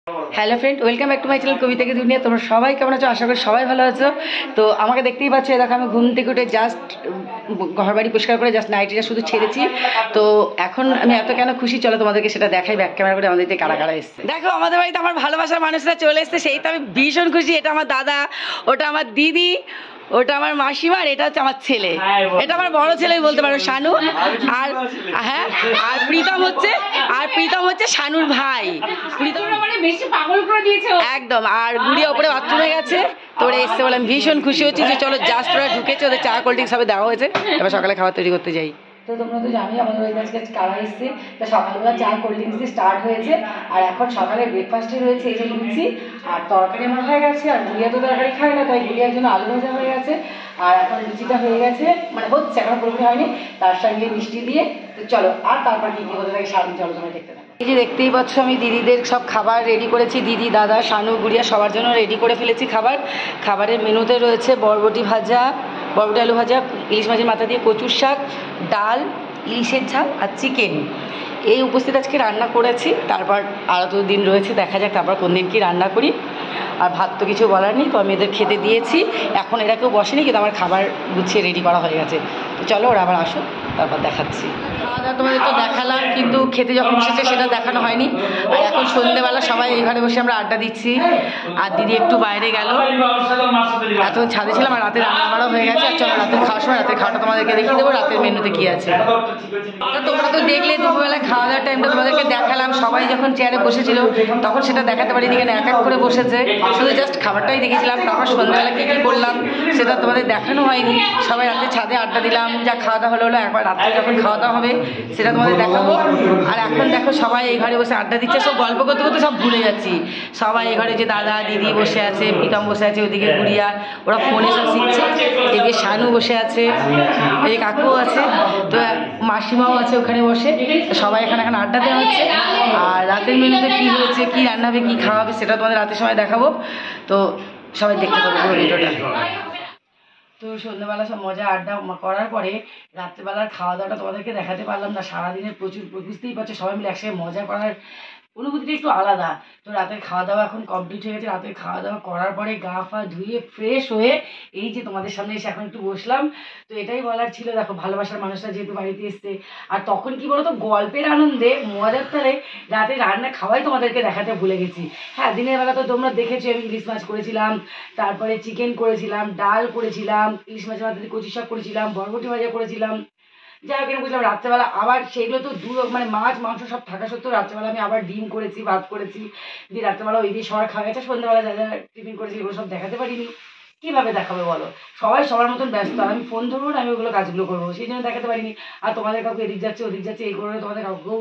Hello friend, welcome back to my channel কবিতা কি দুনিয়া। তোমরা সবাই কেমন আছো? আশা করি সবাই ভালো আছো। তো আমাকে দেখতেই পাচ্ছ, দেখো আমি ঘুম থেকে উঠে জাস্ট ঘর বাড়ি পরিষ্কার করে জাস্ট নাইটিটা শুধু ছেড়েছি। তো এখন আমি এত কেন খুশি, চলো তোমাদেরকে সেটা দেখাই ব্যাক ক্যামেরা করে আমাদের কারা কারা এসছে। দেখো আমাদের বাড়িতে আমার ভালোবাসার মানুষরা চলে এসছে, সেই তো আমি ভীষণ খুশি। এটা আমার দাদা, ওটা আমার দিদি, ওটা আমার মাসিমা, আর এটা হচ্ছে আমার ছেলে। এটা আমার বড় ছেলে বলতে পারো, শানু। আর হ্যাঁ, আর প্রীতম হচ্ছে শানুর ভাই। প্রীতম মানে বেশি পাগল করে দিয়েছে একদম। আর গুড়িয়া উপরে বাথরুমে গেছে, তোরে এসছে বলে আমি ভীষণ খুশি হচ্ছি যে চলো জাস্ট ওরা ঢুকেছে, ওদের চা কোল্ড ড্রিঙ্কস সবে দেওয়া হয়েছে, এবার সকালে খাবার তৈরি করতে যাই। তো তোমরা তো জানোই আমাদের বাড়িতে আজকে কারা এসছে। তো সকালবেলা চা কোল্ড ড্রিঙ্কস দিয়ে স্টার্ট হয়েছে, আর এখন সকালে ব্রেকফাস্টে রয়েছে এই যে লুচি আর তরকারি আমার হয়ে গেছে। আর গুড়িয়া তো তরকারি খায় না, তাই গুড়িয়ার জন্য আলু ভাজা হয়ে গেছে। আর এখন লুচিটা হয়ে গেছে, মানে হচ্ছে, এখন পুরোপুরি হয়নি, তার সঙ্গে মিষ্টি দিয়ে। তো চলো, আর তারপর কি কি হতে থাকে সারাদিন চলো তোমরা দেখতে থাকো। এই যে দেখতেই পাচ্ছ আমি দিদিদের সব খাবার রেডি করেছি, দিদি, দাদা, শানু, গুড়িয়া সবার জন্য রেডি করে ফেলেছি খাবার। খাবারের মেনুতে রয়েছে বরবটি ভাজা, বরবটি আলু ভাজা, ইলিশ মাছের মাথা দিয়ে কচুর শাক, ডাল, ইলিশের ঝাল আর চিকেন। এই উপস্থিত আজকে রান্না করেছি। তারপর আরও 2 দিন রয়েছে, দেখা যাক তারপর কোন দিন কি রান্না করি। আর ভাত তো কিছু বলার নেই, তো আমি এদের খেতে দিয়েছি। এখন এরা কেউ বসেনি, কিন্তু আমার খাবার গুছিয়ে রেডি করা হয়ে গেছে। তো চলো ওরা আবার আসো, তারপর দেখাচ্ছি। খাওয়া দাওয়া তোমাদের তো দেখালাম, কিন্তু খেতে যখন বসেছে সেটা দেখানো হয়নি। আর এখন সন্ধ্যেবেলা সবাই এই ঘরে বসে আমরা আড্ডা দিচ্ছি। আর দিদি একটু বাইরে গেল, এতক্ষণ ছাদে ছিলাম। আর রাতে রান্না বাড়াও হয়ে গেছে। আর চলো রাতের খাওয়ার সময় রাতের খাওয়াটা তোমাদেরকে দেখিয়ে দেবো, রাতের মেনুতে কী আছে। তোমরা তো দেখলে দুপুরবেলা খাওয়া দাওয়ার টাইমটা তোমাদেরকে দেখালাম। সবাই যখন চেয়ারে বসেছিল তখন সেটা দেখাতে পারিনি, কেন এক এক করে বসেছে, শুধু জাস্ট খাবারটাই দেখেছিলাম। তারপর সন্ধ্যাবেলা কী কী করলাম সেটা তোমাদের দেখানো হয়নি। সবাই রাতে ছাদে আড্ডা দিলাম, যা খাওয়া দাওয়া হলো একবার রাত্রে যখন খাওয়া দাওয়া হবে সেটা তোমাদের দেখাবো। আর এখন দেখো সবাই এই ঘরে বসে আড্ডা দিচ্ছে, সব গল্প করতে করতে সব ভুলে যাচ্ছি। সবাই এই ঘরে যে দাদা দিদি বসে আছে, প্রীতম বসে আছে, ওদিকে গুড়িয়া ওরা ফোনে সব শিখছে, এদিকে শানু বসে আছে, এই কাকুও আছে, তো মাসিমাও আছে ওখানে বসে। সবাই এখানে এখন আড্ডা দেওয়া হচ্ছে। আর রাতের মেনুতে কী হয়েছে, কী রান্না হবে, কী খাওয়া হবে সেটা তোমাদের রাতের সময় দেখাবো। তো সবাই দেখতে পাবো পুরো ভিডিওটা। তো সন্ধ্যাবেলা সব মজা আড্ডা করার পরে রাত্রেবেলার খাওয়া দাওয়াটা তোমাদেরকে দেখাতে পারলাম না। সারাদিনের প্রচুর, বুঝতেই পারছো, সবাই মিলে একসাথে মজা করার অনুভূতিটা একটু আলাদা। তো রাতের খাওয়া দাওয়া এখন কমপ্লিট হয়ে গেছে। রাতের খাওয়া দাওয়া করার পরে গা ফা ধুয়ে ফ্রেশ হয়ে এই যে তোমাদের সামনে এসে এখন একটু বসলাম। তো এটাই বলার ছিল, দেখো ভালোবাসার মানুষরা যেহেতু বাড়িতে এসছে, আর তখন কি বলতো গল্পের আনন্দে মজার তালে রাতে রান্না খাওয়াই তোমাদেরকে দেখাতে ভুলে গেছি। হ্যাঁ, দিনের বেলা তো তোমরা দেখেছো আমি ইলিশ মাছ করেছিলাম, তারপরে চিকেন করেছিলাম, ডাল করেছিলাম, ইলিশ মাছের মাথা দিয়ে কচু শাক করেছিলাম, বরবটি ভাজা করেছিলাম। যাই হোক, বুঝলাম রাত্রেবেলা আবার সেগুলো তো মানে মাছ মাংস সব থাকা সত্ত্বেও রাত্রেবেলা আমি আবার ডিম করেছি, ভাত করেছি, দিয়ে রাত্রেবেলা ওই দিয়ে সবার খাওয়া গেছে। সন্ধ্যাবেলা যা যা টিফিন করেছি এগুলো সব দেখাতে পারিনি। কীভাবে দেখাবে বলো, সবাই সবার মতন ব্যস্ত, আর আমি ফোন ধরবো না, আমি ওগুলো কাজগুলো করবো, সেই জন্য দেখাতে পারিনি। আর তোমাদের কাউকে এদিক যাচ্ছে ওদিক যাচ্ছে এই করে তোমাদের কাউকেও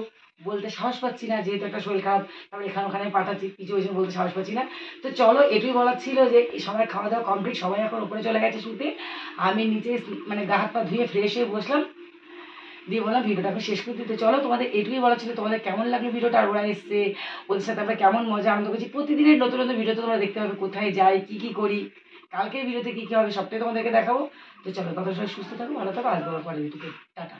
বলতে সাহস পাচ্ছি না, যেহেতু একটা শরীর খারাপ, তারপরে এখানে ওখানে পাঠাচ্ছি কিছু, ওই জন্য বলতে সাহস পাচ্ছি না। তো চলো, এটুই বলার ছিল যে সবাই খাওয়া দাওয়া কমপ্লিট, সবাই এখন উপরে চলে গেছে শুতে। আমি নিচে মানে গা হাত পা ধুয়ে ফ্রেশ হয়ে বসলাম, দিয়ে বললাম ভিডিওটা আমি শেষ করে দিতে। চলো, তোমাদের এটুকুই বলা ছিল, তোমাদের কেমন লাগলো ভিডিওটা, আর ওরা এসছে ওদের সাথে আমরা কেমন মজা আনন্দ করছি। প্রতিদিনের নতুন নতুন ভিডিওতে তোমরা দেখতে পাবে কোথায় যাই, কী কী করি, কালকের ভিডিওতে কী কী হবে সবটাই তোমাদেরকে দেখাবো। তো চলো, তত সবাই সুস্থ থাকো, ভালো থাকো, আসবো পরে ভিডিওতে। টাটা।